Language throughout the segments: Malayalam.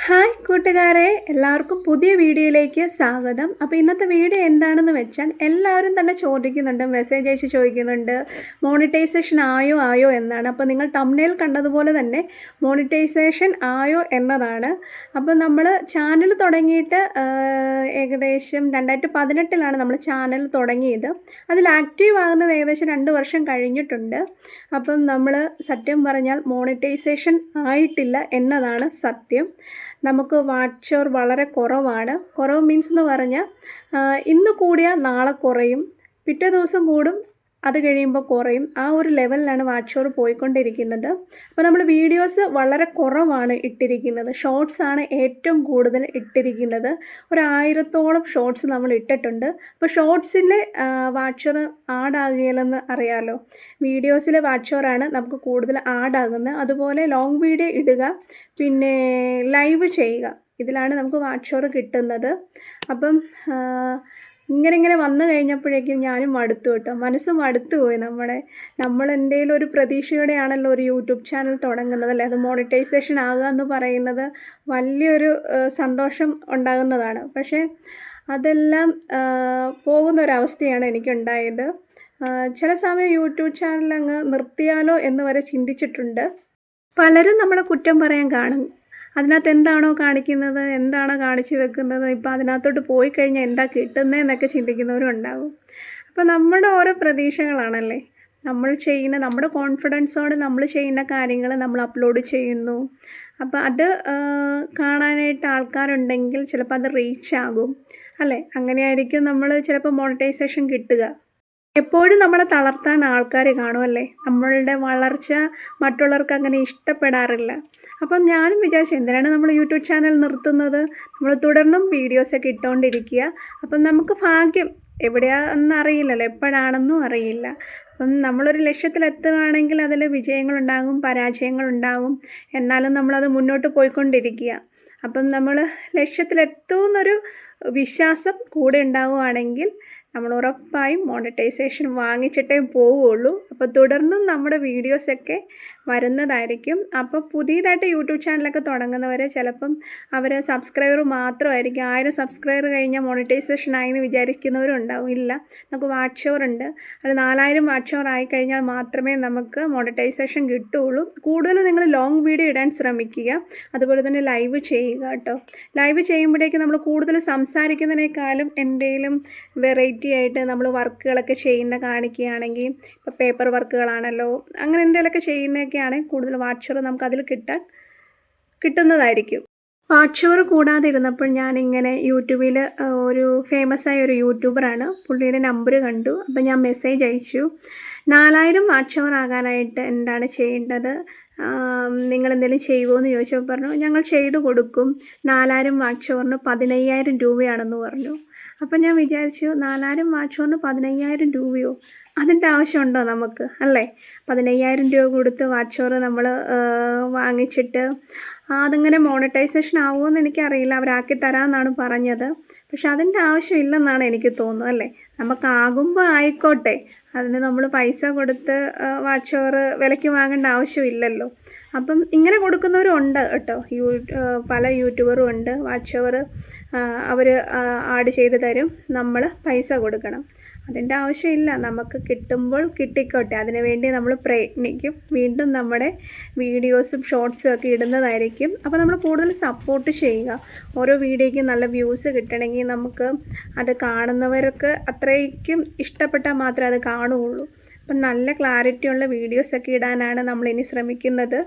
ഹായ് കൂട്ടുകാരെ, എല്ലാവർക്കും പുതിയ വീഡിയോയിലേക്ക് സ്വാഗതം. അപ്പോൾ ഇന്നത്തെ വീഡിയോ എന്താണെന്ന് വെച്ചാൽ എല്ലാവരും തന്നെ ചോദിക്കുന്നുണ്ട്, മെസ്സേജ് അയച്ച് ചോദിക്കുന്നുണ്ട് മോണിറ്റൈസേഷൻ ആയോ എന്നാണ്. അപ്പോൾ നിങ്ങൾ തംബ്നെയിൽ കണ്ടതുപോലെ തന്നെ മോണിറ്റൈസേഷൻ ആയോ എന്നതാണ്. അപ്പോൾ നമ്മൾ ചാനൽ തുടങ്ങിയിട്ട് ഏകദേശം 2018 നമ്മൾ ചാനൽ തുടങ്ങിയത്. അതിൽ ആക്റ്റീവ് ആകുന്നത് ഏകദേശം 2 വർഷം കഴിഞ്ഞിട്ടുണ്ട്. അപ്പം നമ്മൾ സത്യം പറഞ്ഞാൽ മോണിറ്റൈസേഷൻ ആയിട്ടില്ല എന്നതാണ് സത്യം. നമുക്ക് വാച്ച് അവർ വളരെ കുറവാണ്. കുറവ് മീൻസ് എന്ന് പറഞ്ഞാൽ ഇന്ന് കൂടിയാൽ നാളെ കുറയും, പിറ്റേ ദിവസം കൂടും, അത് കഴിയുമ്പോൾ കുറയും. ആ ഒരു ലെവലിലാണ് വാച്ച് അവർ പോയിക്കൊണ്ടിരിക്കുന്നത്. അപ്പോൾ നമ്മൾ വീഡിയോസ് വളരെ കുറവാണ് ഇട്ടിരിക്കുന്നത്. ഷോർട്സാണ് ഏറ്റവും കൂടുതൽ ഇട്ടിരിക്കുന്നത്. 1000-ഓളം ഷോർട്സ് നമ്മൾ ഇട്ടിട്ടുണ്ട്. അപ്പോൾ ഷോർട്സിൽ വാച്ച് അവർ ആഡാകുകയില്ലെന്ന് അറിയാമല്ലോ. വീഡിയോസിലെ വാച്ച് അവറാണ് നമുക്ക് കൂടുതൽ ആഡാകുന്നത്. അതുപോലെ ലോങ് വീഡിയോ ഇടുക, പിന്നെ ലൈവ് ചെയ്യുക, ഇതിലാണ് നമുക്ക് വാച്ച് അവർ കിട്ടുന്നത്. അപ്പം ഇങ്ങനെ വന്നു കഴിഞ്ഞപ്പോഴേക്കും ഞാനും മടുത്തു കേട്ടോ. മനസ്സും മടുത്തു പോയി. നമ്മൾ എന്തെങ്കിലും ഒരു പ്രതീക്ഷയോടെയാണല്ലോ ഒരു യൂട്യൂബ് ചാനൽ തുടങ്ങുന്നത് അല്ലേ. അത് മോണിറ്റൈസേഷൻ ആകുക എന്ന് പറയുന്നത് വലിയൊരു സന്തോഷം ഉണ്ടാകുന്നതാണ്. പക്ഷേ അതെല്ലാം പോകുന്നൊരവസ്ഥയാണ് എനിക്കുണ്ടായത്. ചില സമയം യൂട്യൂബ് ചാനൽ അങ്ങ് നിർത്തിയാലോ എന്ന് വരെ ചിന്തിച്ചിട്ടുണ്ട്. പലരും നമ്മളെ കുറ്റം പറയാൻ കാണും. അതിനകത്ത് എന്താണോ കാണിക്കുന്നത്, എന്താണോ കാണിച്ചു വെക്കുന്നത്, ഇപ്പോൾ അതിനകത്തോട്ട് പോയി കഴിഞ്ഞാൽ എന്താ കിട്ടുന്നതെന്നൊക്കെ ചിന്തിക്കുന്നവരും ഉണ്ടാകും. അപ്പോൾ നമ്മുടെ ഓരോ പ്രതീക്ഷകളാണല്ലേ നമ്മൾ ചെയ്യുന്ന, നമ്മുടെ കോൺഫിഡൻസോടെ നമ്മൾ ചെയ്യുന്ന കാര്യങ്ങൾ നമ്മൾ അപ്ലോഡ് ചെയ്യുന്നു. അപ്പോൾ അത് കാണാനായിട്ട് ആൾക്കാരുണ്ടെങ്കിൽ ചിലപ്പോൾ അത് റീച്ച് ആകും അല്ലേ. അങ്ങനെയായിരിക്കും നമ്മൾ ചിലപ്പോൾ മോണിറ്റൈസേഷൻ കിട്ടുക. എപ്പോഴും നമ്മളെ തളർത്താൻ ആൾക്കാർ കാണുമല്ലേ. നമ്മളുടെ വളർച്ച മറ്റുള്ളവർക്ക് അങ്ങനെ ഇഷ്ടപ്പെടാറില്ല. അപ്പം ഞാനും വിചാരിച്ചു, എന്തിനാണ് നമ്മൾ യൂട്യൂബ് ചാനൽ നിർത്തുന്നത്, നമ്മൾ തുടർന്നും വീഡിയോസൊക്കെ ഇട്ടുകൊണ്ടിരിക്കുക. അപ്പം നമുക്ക് ഭാഗ്യം എവിടെയാണെന്ന് അറിയില്ലല്ലോ, എപ്പോഴാണെന്നും അറിയില്ല. അപ്പം നമ്മളൊരു ലക്ഷ്യത്തിലെത്തുകയാണെങ്കിൽ അതിൽ വിജയങ്ങളുണ്ടാകും, പരാജയങ്ങളുണ്ടാകും. എന്നാലും നമ്മളത് മുന്നോട്ട് പോയിക്കൊണ്ടിരിക്കുക. അപ്പം നമ്മൾ ലക്ഷ്യത്തിലെത്തുമെന്നൊരു വിശ്വാസം കൂടെ ഉണ്ടാവുകയാണെങ്കിൽ നമ്മൾ ഉറപ്പായും മോണിറ്റൈസേഷൻ വാങ്ങിച്ചിട്ടേ പോവുകയുള്ളൂ. അപ്പോൾ തുടർന്നും നമ്മുടെ വീഡിയോസൊക്കെ വരുന്നതായിരിക്കും. അപ്പോൾ പുതിയതായിട്ട് യൂട്യൂബ് ചാനലൊക്കെ തുടങ്ങുന്നവർ ചിലപ്പം അവർ സബ്സ്ക്രൈബർ മാത്രമായിരിക്കും. 1000 സബ്സ്ക്രൈബർ കഴിഞ്ഞാൽ മോണിറ്റൈസേഷൻ ആയെന്ന് വിചാരിക്കുന്നവരും ഉണ്ടാവും. ഇല്ല, നമുക്ക് വാച്ച് അവർ ഉണ്ട്. അത് 4000 വാച്ച് അവർ ആയിക്കഴിഞ്ഞാൽ മാത്രമേ നമുക്ക് മോണിറ്റൈസേഷൻ കിട്ടുകയുള്ളൂ. കൂടുതൽ നിങ്ങൾ ലോങ് വീഡിയോ ഇടാൻ ശ്രമിക്കുക. അതുപോലെ തന്നെ ലൈവ് ചെയ്യുക കേട്ടോ. ലൈവ് ചെയ്യുമ്പോഴേക്കും നമ്മൾ കൂടുതൽ സംസാരിക്കുന്നതിനേക്കാളും എന്തെങ്കിലും വെറൈറ്റി ആയിട്ട് നമ്മൾ വർക്കുകളൊക്കെ ചെയ്യുന്ന കാണിക്കുകയാണെങ്കിൽ, ഇപ്പോൾ പേപ്പർ വർക്കുകളാണല്ലോ, അങ്ങനെ എന്തെങ്കിലുമൊക്കെ ചെയ്യുന്നതൊക്കെയാണ് കൂടുതൽ വാച്ച് അവർ നമുക്ക് അതിൽ കിട്ടുന്നതായിരിക്കും. വാച്ച് അവർ കൂടാതെ ഇരുന്നപ്പോൾ ഞാനിങ്ങനെ യൂട്യൂബിൽ ഒരു ഫേമസ് ആയ ഒരു യൂട്യൂബറാണ്, പുള്ളിയുടെ നമ്പർ കണ്ടു. അപ്പോൾ ഞാൻ മെസ്സേജ് അയച്ചു. 4000 വാച്ച് അവർ ആകാനായിട്ട് എന്താണ് ചെയ്യേണ്ടത്, നിങ്ങളെന്തെങ്കിലും ചെയ്യുമോ എന്ന് ചോദിച്ചപ്പോൾ പറഞ്ഞു, ഞങ്ങൾ ചെയ്തു കൊടുക്കും. 4000 വാച്ച് അവറിന് 15000 രൂപയാണെന്ന് പറഞ്ഞു. അപ്പം ഞാൻ വിചാരിച്ചു, 4000 വാച്ച് അവറിന് 15000 രൂപയോ, അതിൻ്റെ ആവശ്യമുണ്ടോ നമുക്ക് അല്ലേ. 15000 രൂപ കൊടുത്ത് വാച്ച് അവർ നമ്മൾ വാങ്ങിച്ചിട്ട് അതിങ്ങനെ മോണിറ്റൈസേഷൻ ആവുമെന്ന് എനിക്കറിയില്ല. അവരാക്കി തരാമെന്നാണ് പറഞ്ഞത്. പക്ഷെ അതിൻ്റെ ആവശ്യമില്ലെന്നാണ് എനിക്ക് തോന്നുന്നത് അല്ലേ. നമുക്കാകുമ്പോൾ ആയിക്കോട്ടെ, അതിന് നമ്മൾ പൈസ കൊടുത്ത് വാച്ച് അവർ വിലയ്ക്ക് വാങ്ങേണ്ട ആവശ്യമില്ലല്ലോ. അപ്പം ഇങ്ങനെ കൊടുക്കുന്നവരും ഉണ്ട് കേട്ടോ. പല യൂട്യൂബറും ഉണ്ട്. വാച്ച് അവർ ആഡ് ചെയ്ത് തരും, നമ്മൾ പൈസ കൊടുക്കണം. അതിൻ്റെ ആവശ്യമില്ല. നമുക്ക് കിട്ടുമ്പോൾ കിട്ടിക്കോട്ടെ, അതിനുവേണ്ടി നമ്മൾ പ്രയത്നിക്കും. വീണ്ടും നമ്മുടെ വീഡിയോസും ഷോർട്സും ഒക്കെ ഇടുന്നതായിരിക്കും. അപ്പോൾ നമ്മൾ കൂടുതൽ സപ്പോർട്ട് ചെയ്യുക. ഓരോ വീഡിയോയ്ക്കും നല്ല വ്യൂസ് കിട്ടണമെങ്കിൽ നമുക്ക് അത് കാണുന്നവർക്ക് അത്രയ്ക്കും ഇഷ്ടപ്പെട്ടാൽ മാത്രമേ അത് കാണുകയുള്ളൂ. അപ്പം നല്ല ക്ലാരിറ്റിയുള്ള വീഡിയോസൊക്കെ ഇടാനാണ് നമ്മളിനി ശ്രമിക്കുന്നത്.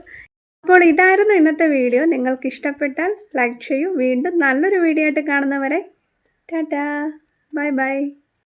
അപ്പോൾ ഇതായിരുന്നു ഇന്നത്തെ വീഡിയോ. നിങ്ങൾക്ക് ഇഷ്ടപ്പെട്ടാൽ ലൈക്ക് ചെയ്യൂ. വീണ്ടും നല്ലൊരു വീഡിയോ ആയിട്ട് കാണുന്നവരെ ടാറ്റാ, ബൈ ബൈ.